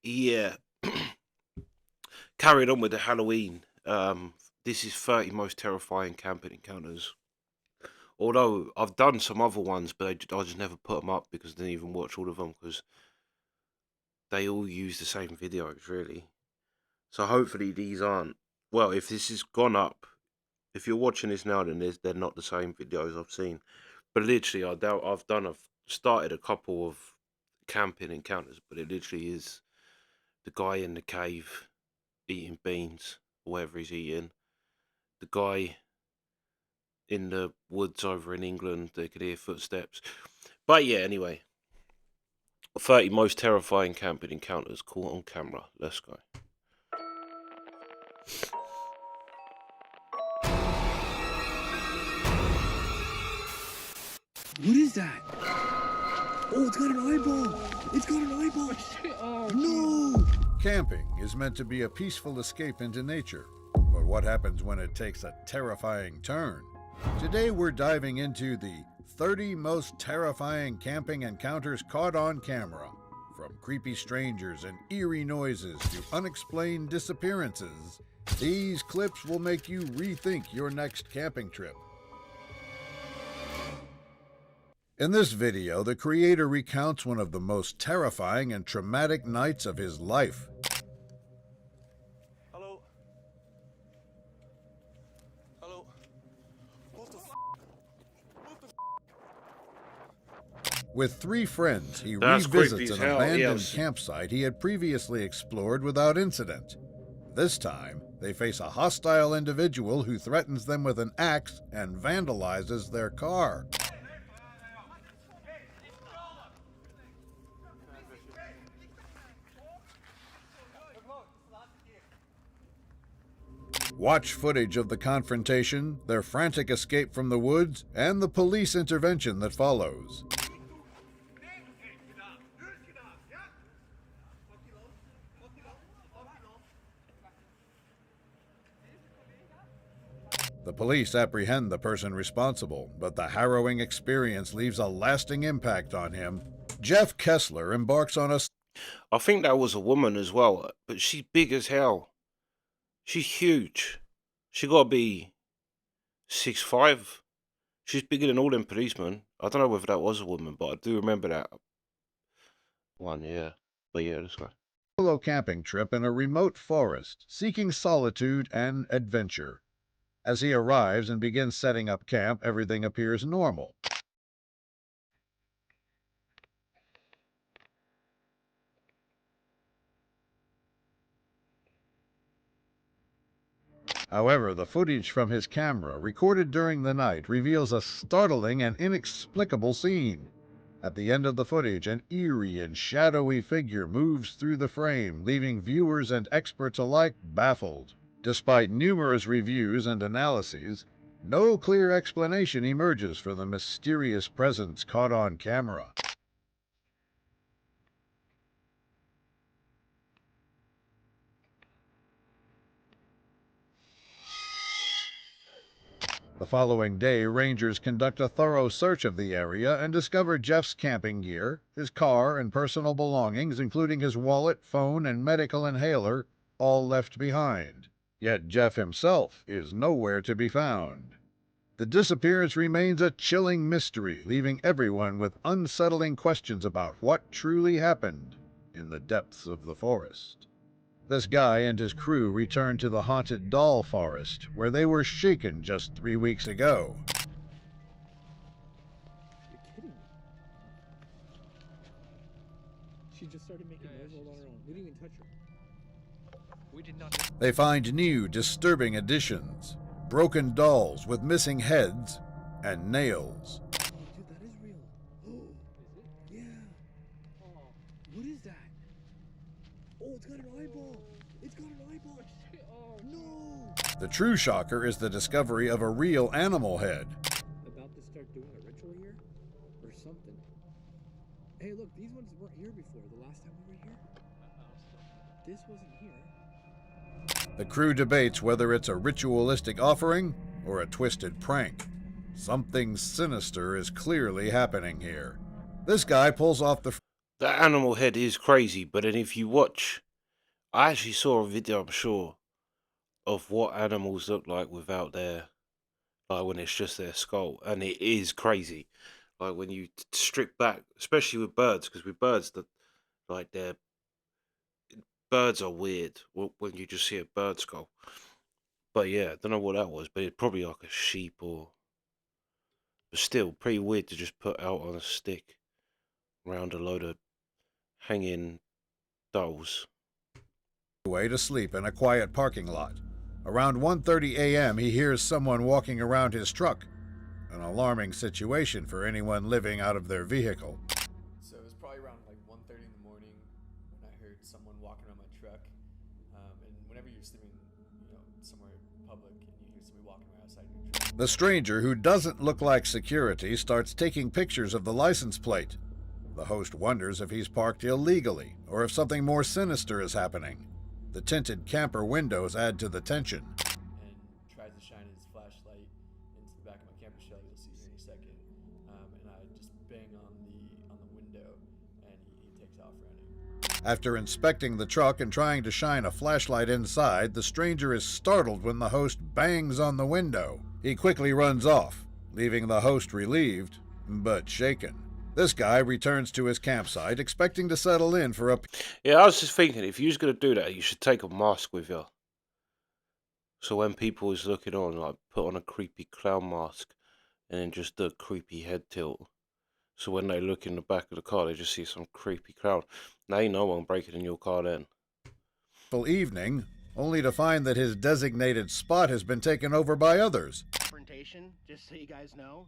Yeah. Carried on with the Halloween. This is 30 most terrifying camping encounters. Although I've done some other ones, but I just never put them up because I didn't even watch all of them because they all use the same videos, really. So hopefully these aren't. Well, if this has gone up, if you're watching this now, then they're not the same videos I've seen. But literally, I doubt I've started a couple of camping encounters, but it literally is the guy in the cave eating beans, or whatever he's eating. The guy in the woods over in England, they could hear footsteps. But yeah, anyway, 30 most terrifying camping encounters caught on camera. Let's go. What is that? Oh, it's got an eyeball! It's got an eyeball! Oh, no! Camping is meant to be a peaceful escape into nature, but what happens when it takes a terrifying turn? Today we're diving into the 30 most terrifying camping encounters caught on camera. From creepy strangers and eerie noises to unexplained disappearances, these clips will make you rethink your next camping trip. In this video, the creator recounts one of the most terrifying and traumatic nights of his life. Hello? Hello? What the f***? What the f***? With 3 friends, he That's creepy revisits as an hell, abandoned yes. campsite he had previously explored without incident. This time, they face a hostile individual who threatens them with an axe and vandalizes their car. Watch footage of the confrontation, their frantic escape from the woods, and the police intervention that follows. The police apprehend the person responsible, but the harrowing experience leaves a lasting impact on him. Jeff Kessler embarks on a... I think that was a woman as well, but she's big as hell. She's huge. She gotta be 6'5". She's bigger than all them policemen. I don't know whether that was a woman, but I do remember that one, yeah. But yeah, let's go. solo camping trip in a remote forest, seeking solitude and adventure. As he arrives and begins setting up camp, everything appears normal. However, the footage from his camera, recorded during the night, reveals a startling and inexplicable scene. At the end of the footage, an eerie and shadowy figure moves through the frame, leaving viewers and experts alike baffled. Despite numerous reviews and analyses, no clear explanation emerges for the mysterious presence caught on camera. The following day, rangers conduct a thorough search of the area and discover Jeff's camping gear, his car, and personal belongings, including his wallet, phone, and medical inhaler, all left behind. Yet Jeff himself is nowhere to be found. The disappearance remains a chilling mystery, leaving everyone with unsettling questions about what truly happened in the depths of the forest. This guy and his crew returned to the haunted doll forest, where they were shaken just 3 weeks ago. You're kidding me. She just started making noise all on her own. We didn't even touch her. We did not. They find new, disturbing additions, broken dolls with missing heads and nails. Oh, dude, that is real. Oh, is it? Yeah. Oh, what is that? Oh, it's got an eyeball. It's got an eyeball. Oh, no. The true shocker is the discovery of a real animal head. About to start doing a ritual here? Or something. Hey, look, these ones weren't here before. The last time we were here. This wasn't here. The crew debates whether it's a ritualistic offering or a twisted prank. Something sinister is clearly happening here. This guy pulls off the... That animal head is crazy, but then if you watch, I actually saw a video, I'm sure, of what animals look like without their, like when it's just their skull, and it is crazy. Like when you strip back, especially with birds, because with birds, like their birds are weird when you just see a bird skull. But yeah, I don't know what that was, but it's probably like a sheep or, but still pretty weird to just put out on a stick around a load of hanging dolls. Way to sleep in a quiet parking lot. Around 1:30 a.m., he hears someone walking around his truck. An alarming situation for anyone living out of their vehicle. So it was probably around like 1:30 in the morning when I heard someone walking around my truck. And whenever you're sleeping, somewhere public and you hear somebody walking around outside your truck. The stranger, who doesn't look like security, starts taking pictures of the license plate. The host wonders if he's parked illegally or if something more sinister is happening. The tinted camper windows add to the tension. And tries to shine his flashlight into the back of my camper shell. You'll see here in a second. And I just bang on the window, and he takes off running. After inspecting the truck and trying to shine a flashlight inside, the stranger is startled when the host bangs on the window. He quickly runs off, leaving the host relieved, but shaken. This guy returns to his campsite, expecting to settle in for a... Yeah, I was just thinking, if you was gonna do that, you should take a mask with you. So when people is looking on, like put on a creepy clown mask, and then just do a creepy head tilt. So when they look in the back of the car, they just see some creepy clown. Now you know one breaking in your car then. evening, only to find that his designated spot has been taken over by others. Confrontation, just so you guys know,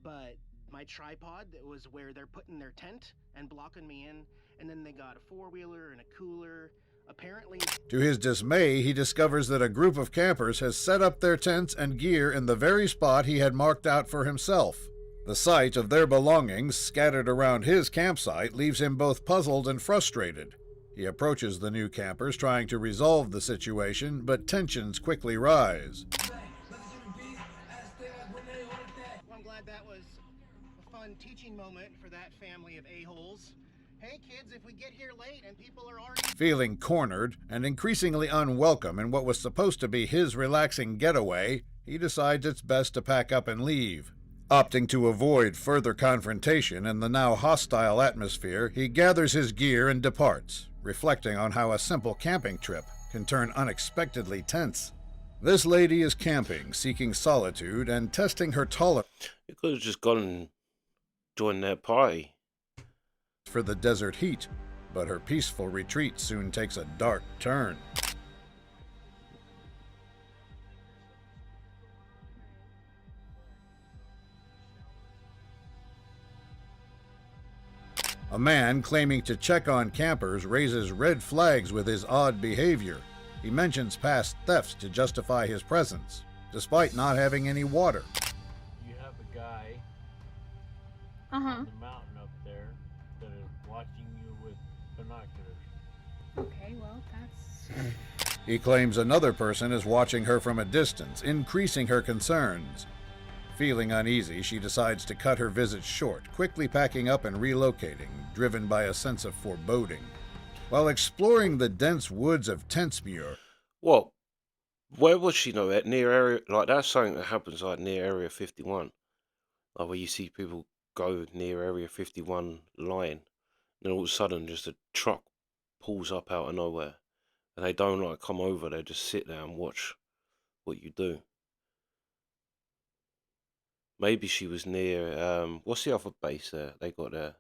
but my tripod that was where they're putting their tent and blocking me in, and then they got a four-wheeler and a cooler. Apparently, To his dismay, he discovers that a group of campers has set up their tents and gear in the very spot he had marked out for himself. The sight of their belongings scattered around his campsite leaves him both puzzled and frustrated. He approaches the new campers, trying to resolve the situation, but tensions quickly rise. well, I'm glad that was a fun teaching moment for that family of a-holes. Hey kids, if we get here late and people are already... Feeling cornered and increasingly unwelcome in what was supposed to be his relaxing getaway, he decides it's best to pack up and leave. Opting to avoid further confrontation in the now hostile atmosphere, he gathers his gear and departs, reflecting on how a simple camping trip can turn unexpectedly tense. This lady is camping, seeking solitude, and testing her tolerance You could have just gone and joined their party. for the desert heat, but her peaceful retreat soon takes a dark turn. A man claiming to check on campers raises red flags with his odd behavior. He mentions past thefts to justify his presence, despite not having any water. You have a guy Uh-huh. on the mountain up there that is watching you with binoculars. Okay, well, that's... He claims another person is watching her from a distance, increasing her concerns. Feeling uneasy, she decides to cut her visit short, quickly packing up and relocating, driven by a sense of foreboding. While exploring the dense woods of Tentsmuir, What? Where was she know at? Near area, like that's something that happens like near Area 51. Like where you see people go near Area 51 line, then all of a sudden just a truck pulls up out of nowhere. And they don't like come over, they just sit there and watch what you do. Maybe she was near what's the other base there? They got there.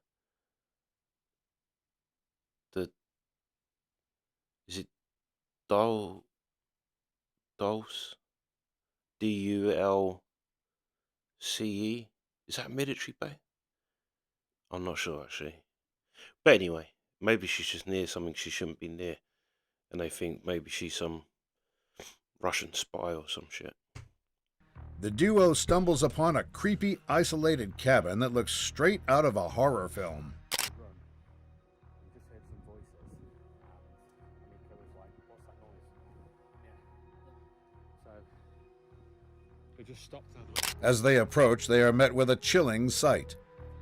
Is it Dulce? Dulce? Is that a military base? I'm not sure actually. But anyway, maybe she's just near something she shouldn't be near. And they think maybe she's some Russian spy or some shit. the duo stumbles upon a creepy, isolated cabin that looks straight out of a horror film. We just heard some voices. Anika was like, "What's that noise?" Yeah. So we just stopped. As they approach, they are met with a chilling sight.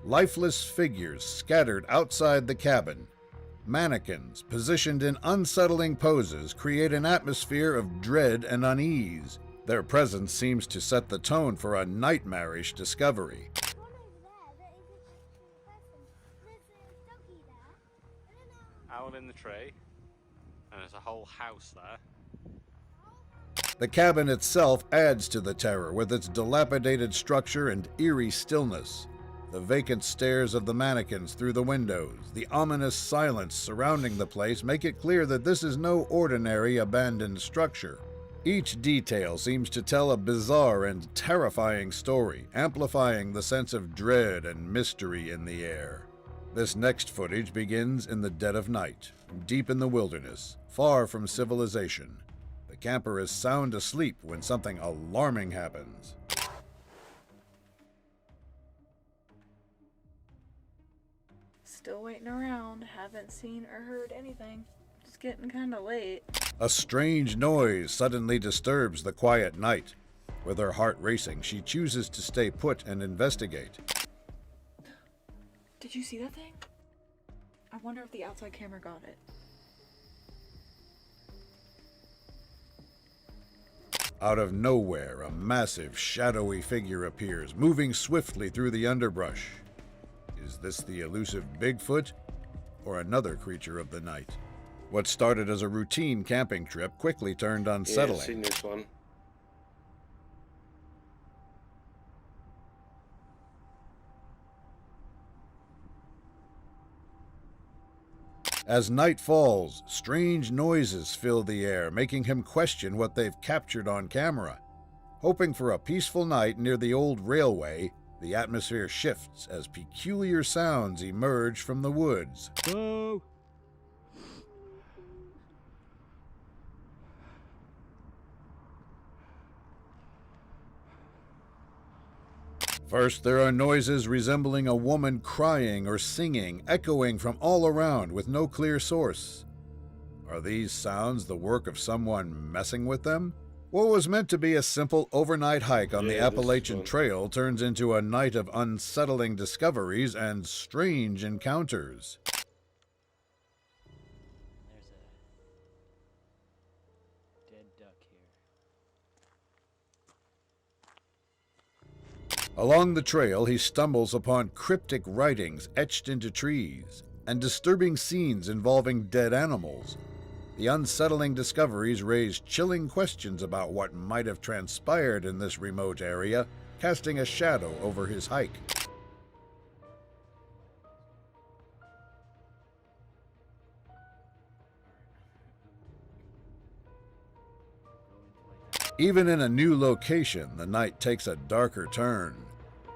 Lifeless figures scattered outside the cabin. Mannequins, positioned in unsettling poses, create an atmosphere of dread and unease. Their presence seems to set the tone for a nightmarish discovery. Owl in the tree, and there's a whole house there. The cabin itself adds to the terror with its dilapidated structure and eerie stillness. The vacant stares of the mannequins through the windows, the ominous silence surrounding the place make it clear that this is no ordinary abandoned structure. Each detail seems to tell a bizarre and terrifying story, amplifying the sense of dread and mystery in the air. This next footage begins in the dead of night, deep in the wilderness, far from civilization. The camper is sound asleep when something alarming happens. Still waiting around. Haven't seen or heard anything. It's getting kind of late. A strange noise suddenly disturbs the quiet night. With her heart racing, she chooses to stay put and investigate. Did you see that thing? I wonder if the outside camera got it. Out of nowhere, a massive, shadowy figure appears, moving swiftly through the underbrush. Is this the elusive Bigfoot, or another creature of the night? What started as a routine camping trip quickly turned unsettling. Yeah, I've seen this one. As night falls, strange noises fill the air, making him question what they've captured on camera. Hoping for a peaceful night near the old railway, the atmosphere shifts as peculiar sounds emerge from the woods. Whoa! First, there are noises resembling a woman crying or singing, echoing from all around with no clear source. Are these sounds the work of someone messing with them? What was meant to be a simple overnight hike on the Appalachian Trail turns into a night of unsettling discoveries and strange encounters. There's a dead duck here. Along the trail, he stumbles upon cryptic writings etched into trees and disturbing scenes involving dead animals. The unsettling discoveries raise chilling questions about what might have transpired in this remote area, casting a shadow over his hike. Even in a new location, the night takes a darker turn.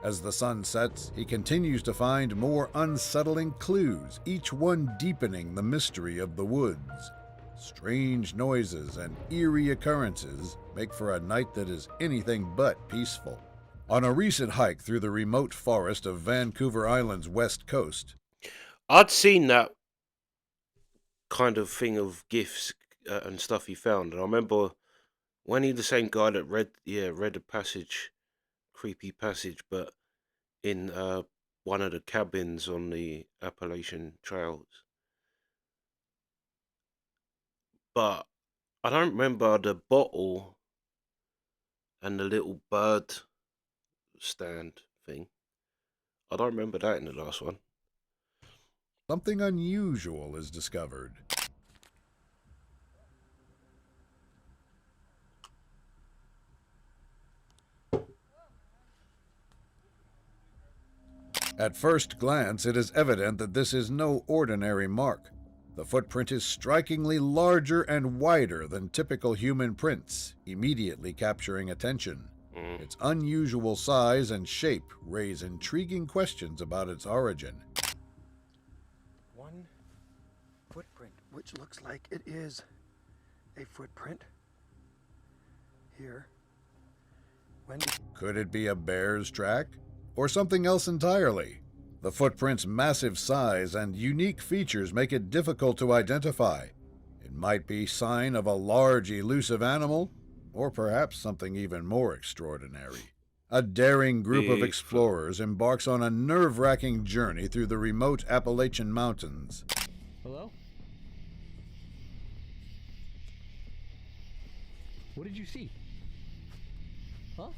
As the sun sets, he continues to find more unsettling clues, each one deepening the mystery of the woods. Strange noises and eerie occurrences make for a night that is anything but peaceful. On a recent hike through the remote forest of Vancouver Island's west coast, I'd seen that kind of thing of gifts and stuff he found, and I remember when he the same guy that read a passage, creepy passage, but in one of the cabins on the Appalachian Trails. But I don't remember the bottle and the little bird stand thing. I don't remember that in the last one. something unusual is discovered. At first glance, it is evident that this is no ordinary mark. The footprint is strikingly larger and wider than typical human prints, immediately capturing attention. Its unusual size and shape raise intriguing questions about its origin. One footprint, which looks like it is a footprint. Here. Could it be a bear's track? Or something else entirely? The footprint's massive size and unique features make it difficult to identify. It might be sign of a large, elusive animal, or perhaps something even more extraordinary. A daring group of Bigfoot. explorers embarks on a nerve-wracking journey through the remote Appalachian Mountains. Hello? What did you see? Huh? Oh,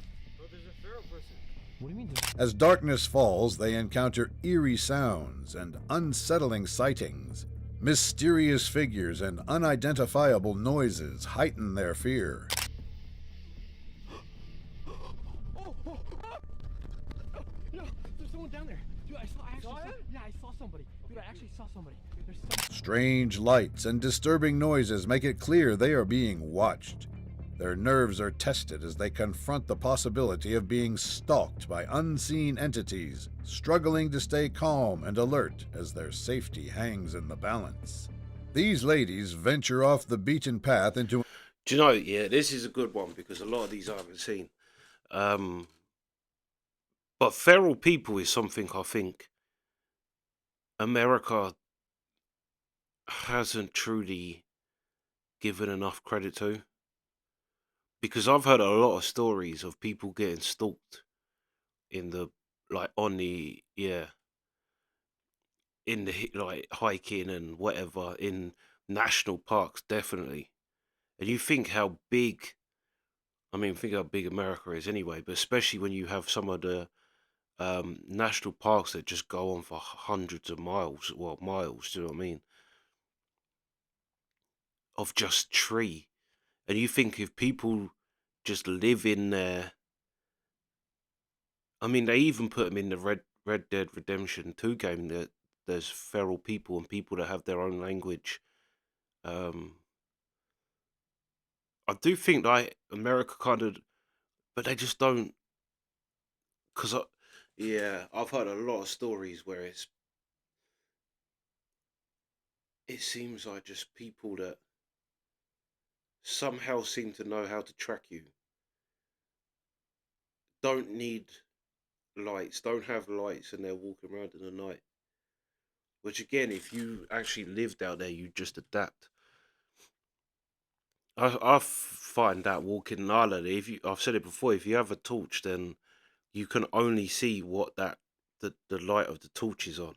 there's a feral person. What do you mean? As darkness falls, they encounter eerie sounds and unsettling sightings. Mysterious figures and unidentifiable noises heighten their fear. No, there's someone down there. Dude, I saw somebody. Dude, I actually saw somebody. Strange lights and disturbing noises make it clear they are being watched. Their nerves are tested as they confront the possibility of being stalked by unseen entities, struggling to stay calm and alert as their safety hangs in the balance. These ladies venture off the beaten path into... Do you know, yeah, this is a good one because a lot of these I haven't seen. But feral people is something I think America hasn't truly given enough credit to. Because I've heard a lot of stories of people getting stalked in the, like, on the, yeah, in the, like, hiking and whatever, in national parks, definitely. And you think how big, I mean, think how big America is anyway, but especially when you have some of the national parks that just go on for hundreds of miles, well, miles, do you know what I mean? Of just tree. And you think if people just live in there, I mean, they even put them in the Red Dead Redemption 2 game that there's feral people and people that have their own language. I do think like America kind of, but they just don't. Cause yeah, I've heard a lot of stories where it seems like just people that somehow seem to know how to track you. Don't need lights, don't have lights, and they're walking around in the night. Which again, if you actually lived out there, you just adapt. I find that walking an island, I've said it before, if you have a torch, then you can only see what the light of the torch is on.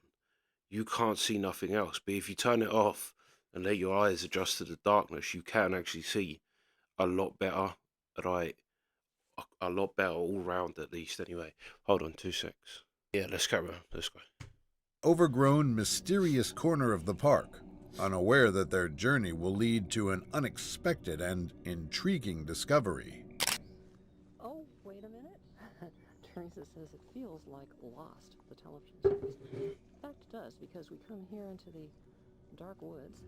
You can't see nothing else. But if you turn it off and let your eyes adjust to the darkness, you can actually see a lot better. Right, a lot better all round at least. Anyway, hold on 2 secs. Yeah, let's go. Let's go. Overgrown, mysterious corner of the park, unaware that their journey will lead to an unexpected and intriguing discovery. Oh, wait a minute. Teresa says it feels like Lost, the television series. In fact, it does, because we come here into the dark woods.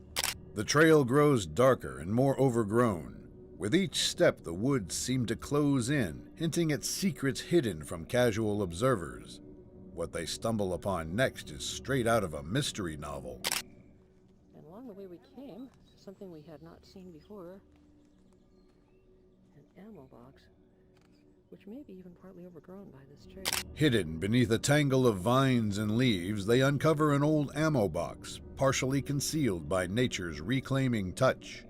The trail grows darker and more overgrown. With each step, the woods seem to close in, hinting at secrets hidden from casual observers. What they stumble upon next is straight out of a mystery novel. And along the way we came, something we had not seen before, an ammo box, which may be even partly overgrown by this trail. Hidden beneath a tangle of vines and leaves, they uncover an old ammo box, partially concealed by nature's reclaiming touch.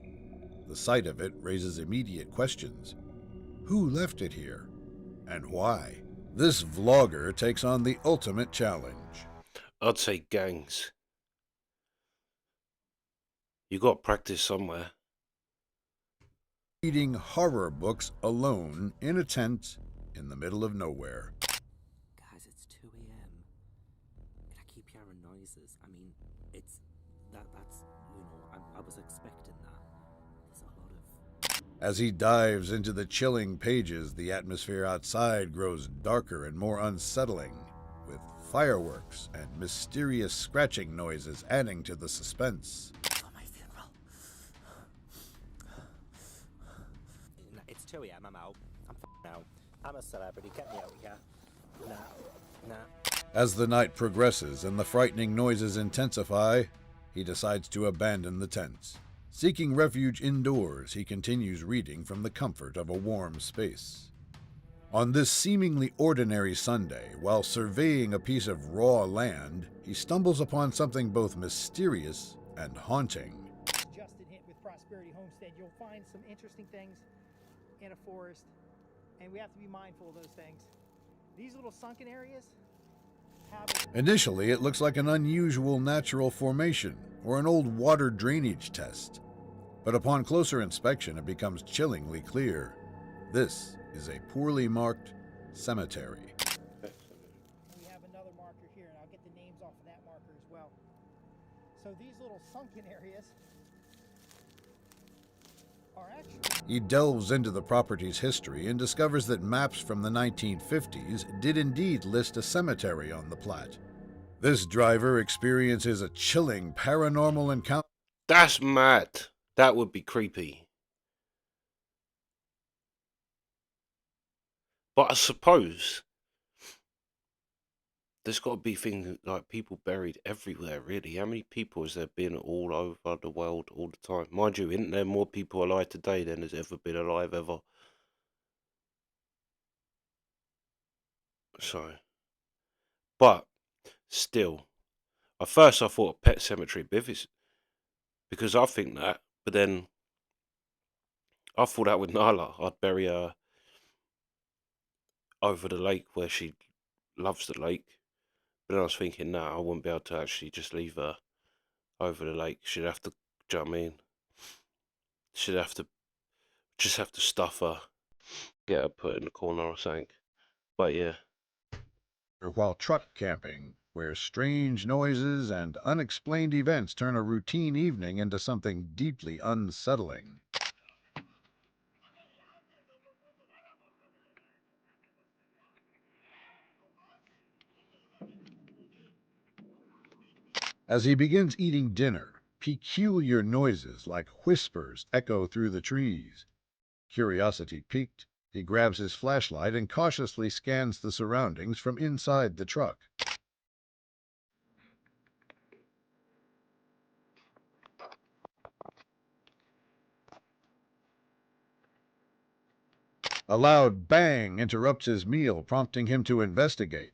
The sight of it raises immediate questions. Who left it here? And why? This vlogger takes on the ultimate challenge. I'd say gangs. You got to practice somewhere. Reading horror books alone in a tent in the middle of nowhere. Guys, it's 2 a.m. and I keep hearing noises. I mean, that's, you know, I was expecting that. There's a lot of... As he dives into the chilling pages, the atmosphere outside grows darker and more unsettling, with fireworks and mysterious scratching noises adding to the suspense. My funeral. It's 2 a.m. I'm out. I'm out. I'm a celebrity. Get me out here. Nah. As the night progresses and the frightening noises intensify, he decides to abandon the tent. Seeking refuge indoors, he continues reading from the comfort of a warm space. On this seemingly ordinary Sunday, while surveying a piece of raw land, he stumbles upon something both mysterious and haunting. Justin hit with Prosperity Homestead, you'll find some interesting things in a forest, and we have to be mindful of those things. These little sunken areas have... Initially, it looks like an unusual natural formation or an old water drainage test. But upon closer inspection, it becomes chillingly clear. This is a poorly marked cemetery. We have another marker here, and I'll get the names off of that marker as well. So these little sunken areas are actually... He delves into the property's history and discovers that maps from the 1950s did indeed list a cemetery on the plat. This driver experiences a chilling paranormal encounter. That's mad. That would be creepy. But I suppose there's got to be things like people buried everywhere, really. How many people has there been all over the world all the time? Mind you, isn't there more people alive today than there's ever been alive ever? So, but still, at first I thought a pet cemetery, because I think that, but then I thought that with Nala, I'd bury her over the lake where she loves the lake. But then I was thinking, no, I wouldn't be able to actually just leave her over the lake. She'd have to, do you know what I mean? She'd have to, just have to stuff her, get her put in the corner or something. But yeah. While truck camping, where strange noises and unexplained events turn a routine evening into something deeply unsettling. As he begins eating dinner, peculiar noises like whispers echo through the trees. Curiosity piqued, he grabs his flashlight and cautiously scans the surroundings from inside the truck. A loud bang interrupts his meal, prompting him to investigate.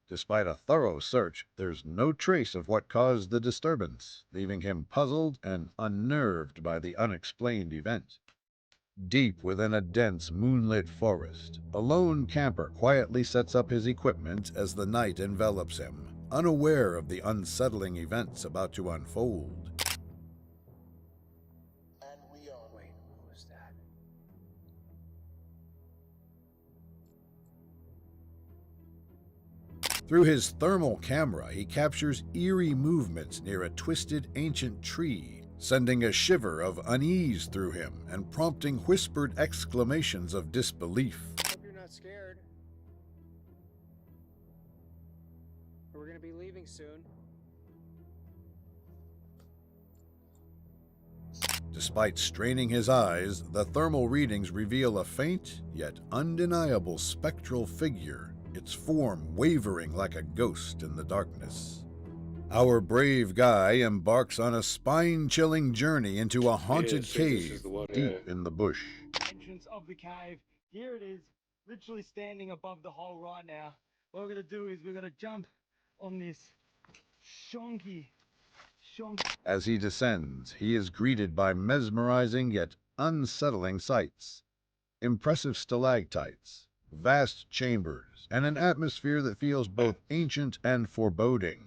Despite a thorough search, there's no trace of what caused the disturbance, leaving him puzzled and unnerved by the unexplained event. Deep within a dense, moonlit forest, a lone camper quietly sets up his equipment as the night envelops him, unaware of the unsettling events about to unfold. And we are... Wait, what was that? Through his thermal camera, he captures eerie movements near a twisted ancient tree, sending a shiver of unease through him and prompting whispered exclamations of disbelief. Hope you're not scared. We're gonna be leaving soon. Despite straining his eyes, the thermal readings reveal a faint yet undeniable spectral figure, its form wavering like a ghost in the darkness. Our brave guy embarks on a spine-chilling journey into a haunted cave deep in the bush. Entrance of the cave. Here it is, literally standing above the hole right now. What we're gonna do is we're gonna jump on this shonky. As he descends, he is greeted by mesmerizing yet unsettling sights. Impressive stalactites, vast chambers, and an atmosphere that feels both ancient and foreboding.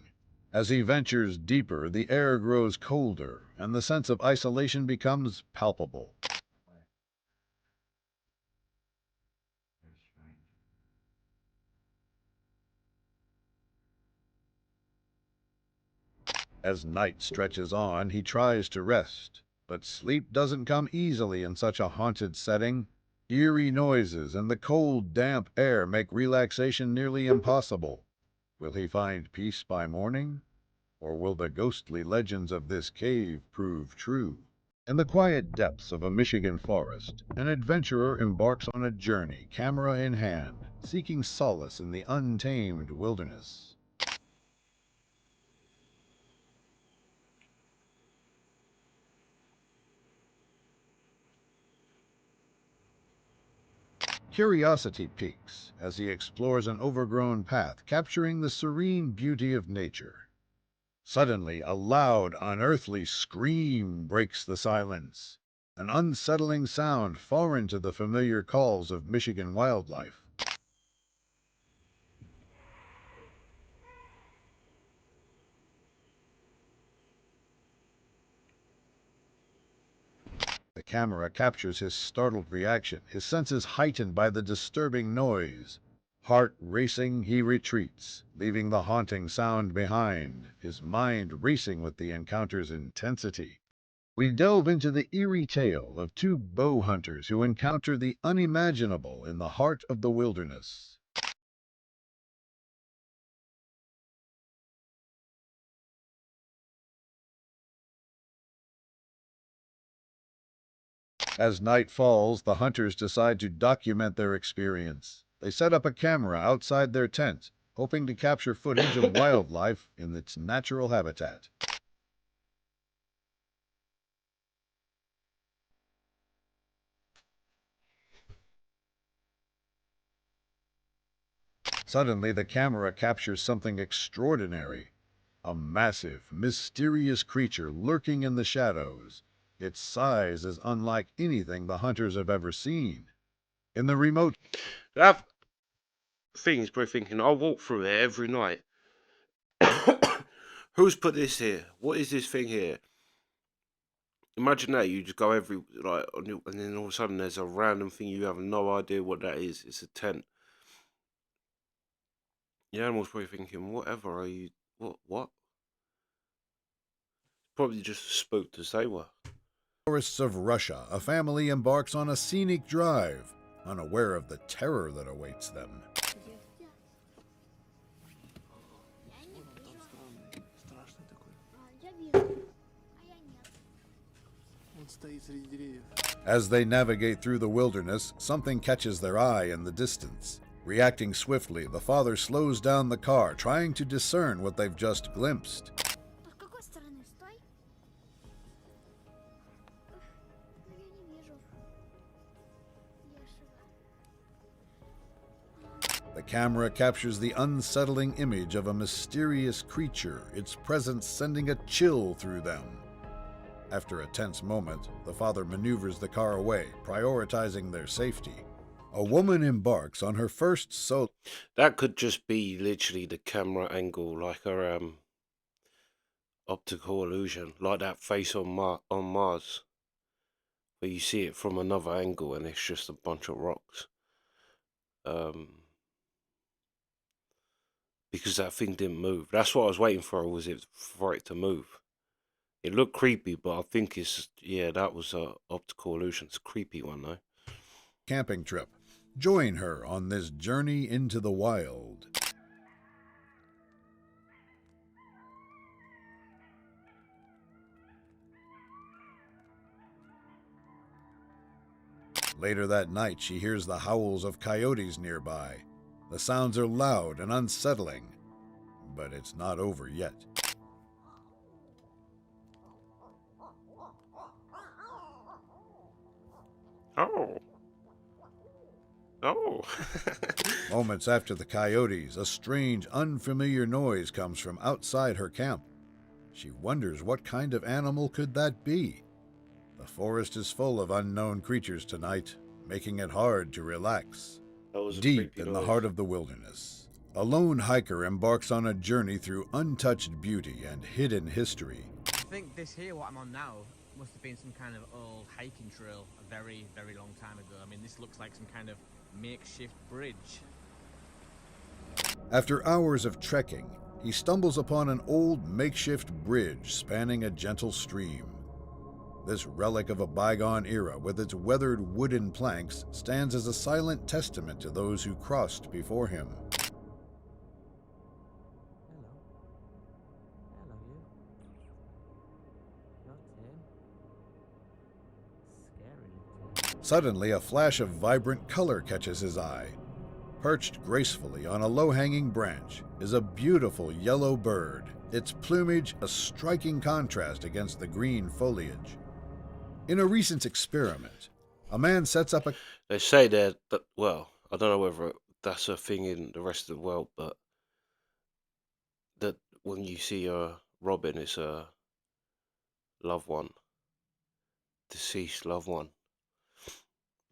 As he ventures deeper, the air grows colder, and the sense of isolation becomes palpable. As night stretches on, he tries to rest, but sleep doesn't come easily in such a haunted setting. Eerie noises and the cold, damp air make relaxation nearly impossible. Will he find peace by morning? Or will the ghostly legends of this cave prove true? In the quiet depths of a Michigan forest, an adventurer embarks on a journey, camera in hand, seeking solace in the untamed wilderness. Curiosity piques as he explores an overgrown path, capturing the serene beauty of nature. Suddenly, a loud, unearthly scream breaks the silence, an unsettling sound foreign to the familiar calls of Michigan wildlife. The camera captures his startled reaction, his senses heightened by the disturbing noise. Heart racing, he retreats, leaving the haunting sound behind, his mind racing with the encounter's intensity. We delve into the eerie tale of two bow hunters who encounter the unimaginable in the heart of the wilderness. As night falls, the hunters decide to document their experience. They set up a camera outside their tent, hoping to capture footage of wildlife in its natural habitat. Suddenly, the camera captures something extraordinary. A massive, mysterious creature lurking in the shadows. Its size is unlike anything the hunters have ever seen. In the remote... That thing is probably thinking, I walk through here every night. Who's put this here? What is this thing here? Imagine that, you just go every, like, and then all of a sudden there's a random thing, you have no idea what that is. It's a tent. The animal's probably thinking, whatever are you, what? Probably just as spooked as they were. Forests of Russia, a family embarks on a scenic drive, unaware of the terror that awaits them. As they navigate through the wilderness, something catches their eye in the distance. Reacting swiftly, the father slows down the car, trying to discern what they've just glimpsed. The camera captures the unsettling image of a mysterious creature, its presence sending a chill through them. After a tense moment, the father maneuvers the car away, prioritizing their safety. A woman embarks on her first solo... That could just be literally the camera angle, like a optical illusion, like that face on Mars, where you see it from another angle and it's just a bunch of rocks. Because that thing didn't move. That's what I was waiting for, was it for it to move. It looked creepy, but I think it's, yeah, that was a optical illusion. It's a creepy one, though. Camping trip. Join her on this journey into the wild. Later that night, she hears the howls of coyotes nearby. The sounds are loud and unsettling, but it's not over yet. Oh. Oh. Moments after the coyotes, a strange, unfamiliar noise comes from outside her camp. She wonders what kind of animal could that be. The forest is full of unknown creatures tonight, making it hard to relax. Deep in the heart of the wilderness, a lone hiker embarks on a journey through untouched beauty and hidden history. I think this here, what I'm on now, must have been some kind of old hiking trail a very, very long time ago. I mean, this looks like some kind of makeshift bridge. After hours of trekking, he stumbles upon an old makeshift bridge spanning a gentle stream. This relic of a bygone era, with its weathered wooden planks, stands as a silent testament to those who crossed before him. Suddenly, a flash of vibrant color catches his eye. Perched gracefully on a low-hanging branch is a beautiful yellow bird, its plumage a striking contrast against the green foliage. In a recent experiment, a man sets up a... They say that, well, I don't know whether that's a thing in the rest of the world, but that when you see a robin, it's a loved one, deceased loved one.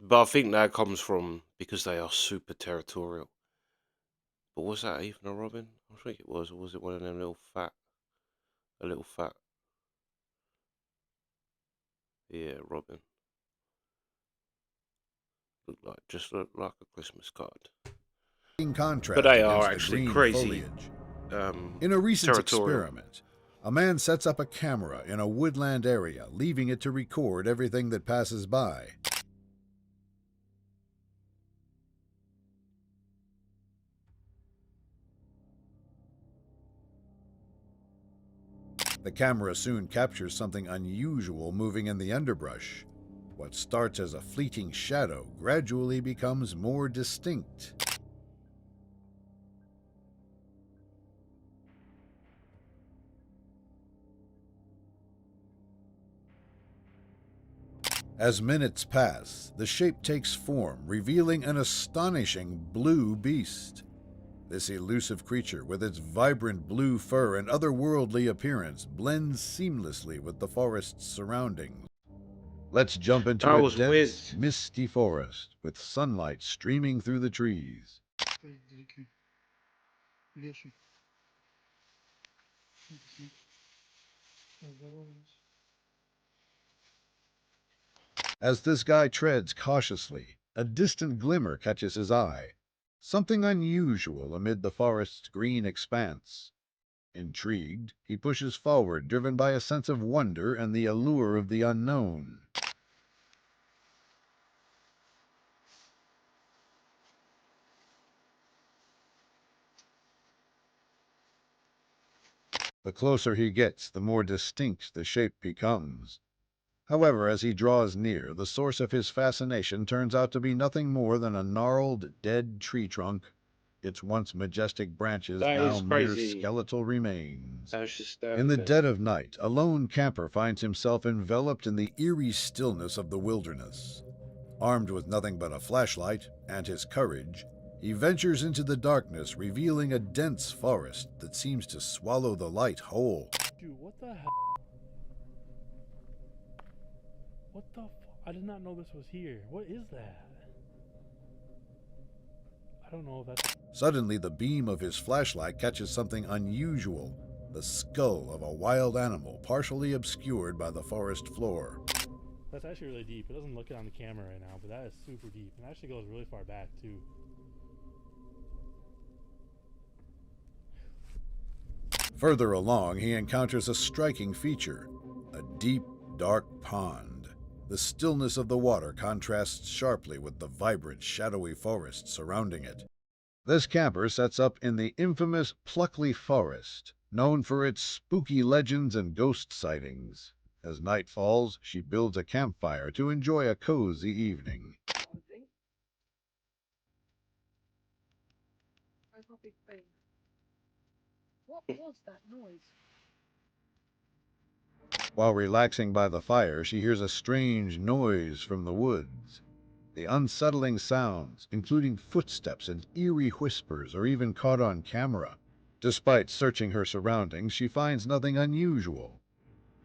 But I think that comes from because they are super territorial. But was that even a robin? I think it was, or was it one of them little fat? Yeah, robin. look like a Christmas card. In contrast But they are against the actually green crazy. foliage. In a recent Territorial. experiment, a man sets up a camera in a woodland area, leaving it to record everything that passes by. The camera soon captures something unusual moving in the underbrush. What starts as a fleeting shadow gradually becomes more distinct. As minutes pass, the shape takes form, revealing an astonishing blue beast. This elusive creature, with its vibrant blue fur and otherworldly appearance, blends seamlessly with the forest's surroundings. Let's jump into That a was dense, misty forest with sunlight streaming through the trees. As this guy treads cautiously, a distant glimmer catches his eye. Something unusual amid the forest's green expanse. Intrigued, he pushes forward, driven by a sense of wonder and the allure of the unknown. The closer he gets, the more distinct the shape becomes. However, as he draws near, the source of his fascination turns out to be nothing more than a gnarled, dead tree trunk, its once majestic branches That now is mere crazy. skeletal remains. That was just In the dead of night, a lone camper finds himself enveloped in the eerie stillness of the wilderness. Armed with nothing but a flashlight and his courage, he ventures into the darkness, revealing a dense forest that seems to swallow the light whole. Dude, what the hell? What the I did not know this was here. What is that? I don't know if that's... Suddenly, the beam of his flashlight catches something unusual, the skull of a wild animal partially obscured by the forest floor. That's actually really deep. It doesn't look it on the camera right now, but that is super deep. And it actually goes really far back, too. Further along, he encounters a striking feature, a deep, dark pond. The stillness of the water contrasts sharply with the vibrant, shadowy forest surrounding it. This camper sets up in the infamous Pluckley Forest, known for its spooky legends and ghost sightings. As night falls, she builds a campfire to enjoy a cozy evening. What was that noise? While relaxing by the fire, she hears a strange noise from the woods. The unsettling sounds, including footsteps and eerie whispers, are even caught on camera. Despite searching her surroundings, she finds nothing unusual.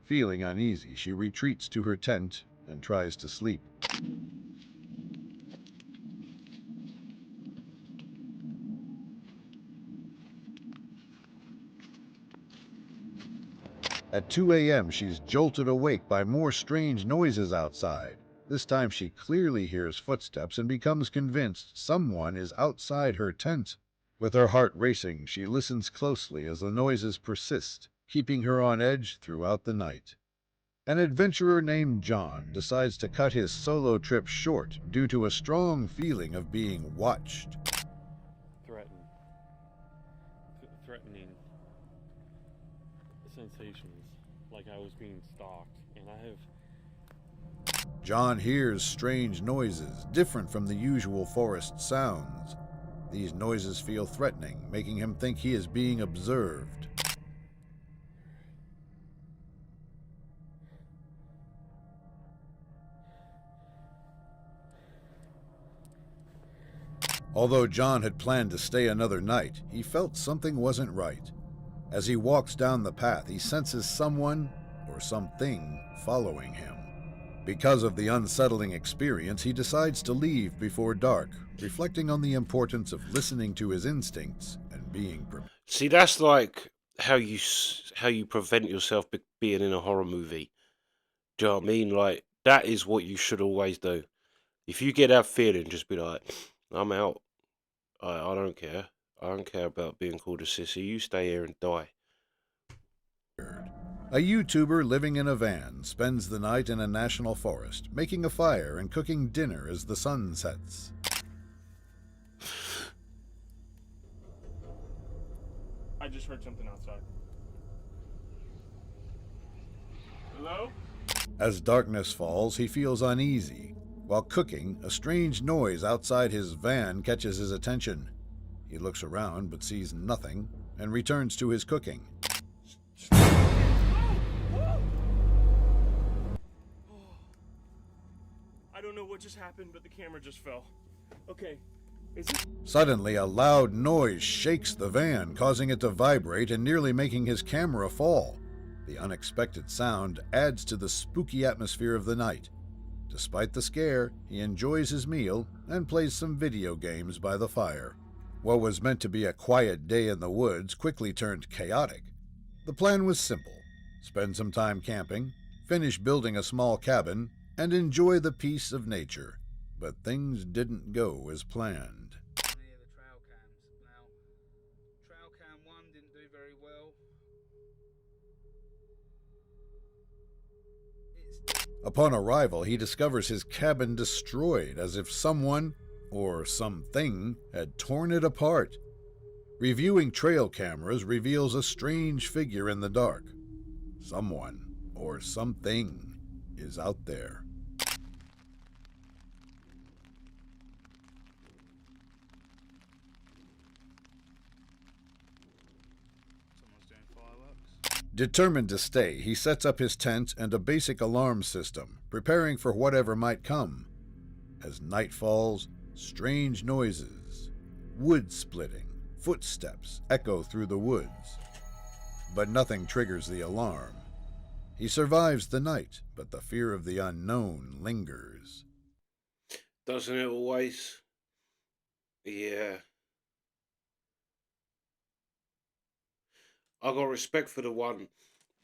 Feeling uneasy, she retreats to her tent and tries to sleep. At 2 a.m., she's jolted awake by more strange noises outside. This time she clearly hears footsteps and becomes convinced someone is outside her tent. With her heart racing, she listens closely as the noises persist, keeping her on edge throughout the night. An adventurer named John decides to cut his solo trip short due to a strong feeling of being watched. Threatening sensations, like I was being stalked, and I have... John hears strange noises, different from the usual forest sounds. These noises feel threatening, making him think he is being observed. Although John had planned to stay another night, he felt something wasn't right. As he walks down the path, he senses someone or something following him. Because of the unsettling experience, he decides to leave before dark, reflecting on the importance of listening to his instincts and being prepared. See, that's like how you prevent yourself being in a horror movie. Do you know what I mean? Like, that is what you should always do. If you get that feeling, just be like, I'm out. I don't care. I don't care about being called a sissy. You stay here and die. A YouTuber living in a van spends the night in a national forest, making a fire and cooking dinner as the sun sets. I just heard something outside. Hello? As darkness falls, he feels uneasy. While cooking, a strange noise outside his van catches his attention. He looks around but sees nothing and returns to his cooking. I don't know what just happened, but the camera just fell. Okay, is it? Suddenly, a loud noise shakes the van, causing it to vibrate and nearly making his camera fall. The unexpected sound adds to the spooky atmosphere of the night. Despite the scare, he enjoys his meal and plays some video games by the fire. What was meant to be a quiet day in the woods quickly turned chaotic. The plan was simple: spend some time camping, finish building a small cabin, and enjoy the peace of nature. But things didn't go as planned. Near the trail cams. Now, trail cam 1 didn't do very well. Upon arrival, he discovers his cabin destroyed, as if someone, or something, had torn it apart. Reviewing trail cameras reveals a strange figure in the dark. Someone, or something, is out there. Someone's doing fireworks. Determined to stay, he sets up his tent and a basic alarm system, preparing for whatever might come. As night falls, strange noises, wood splitting, footsteps echo through the woods. But nothing triggers the alarm. He survives the night, but the fear of the unknown lingers. Doesn't it always? Yeah. I got respect for the one.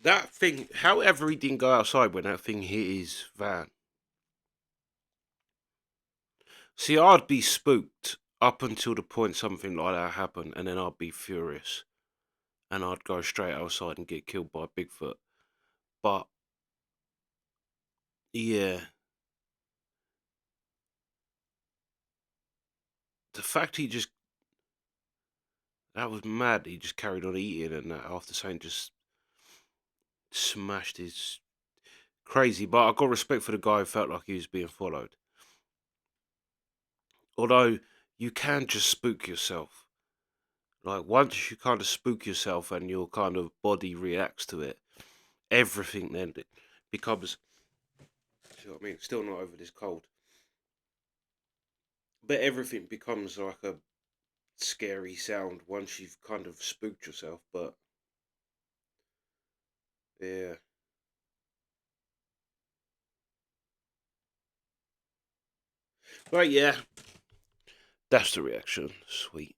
That thing, however he didn't go outside when that thing hit his van. See, I'd be spooked up until the point something like that happened, and then I'd be furious. And I'd go straight outside and get killed by Bigfoot. But, yeah. The fact he just... That was mad. He just carried on eating, and that after saying just smashed his... Crazy, but I got respect for the guy who felt like he was being followed. Although, you can just spook yourself. Like, once you kind of spook yourself and your kind of body reacts to it, everything then becomes... See what I mean? Still not over this cold. But everything becomes like a scary sound once you've kind of spooked yourself, but... Yeah. Right, yeah. That's the reaction. Sweet.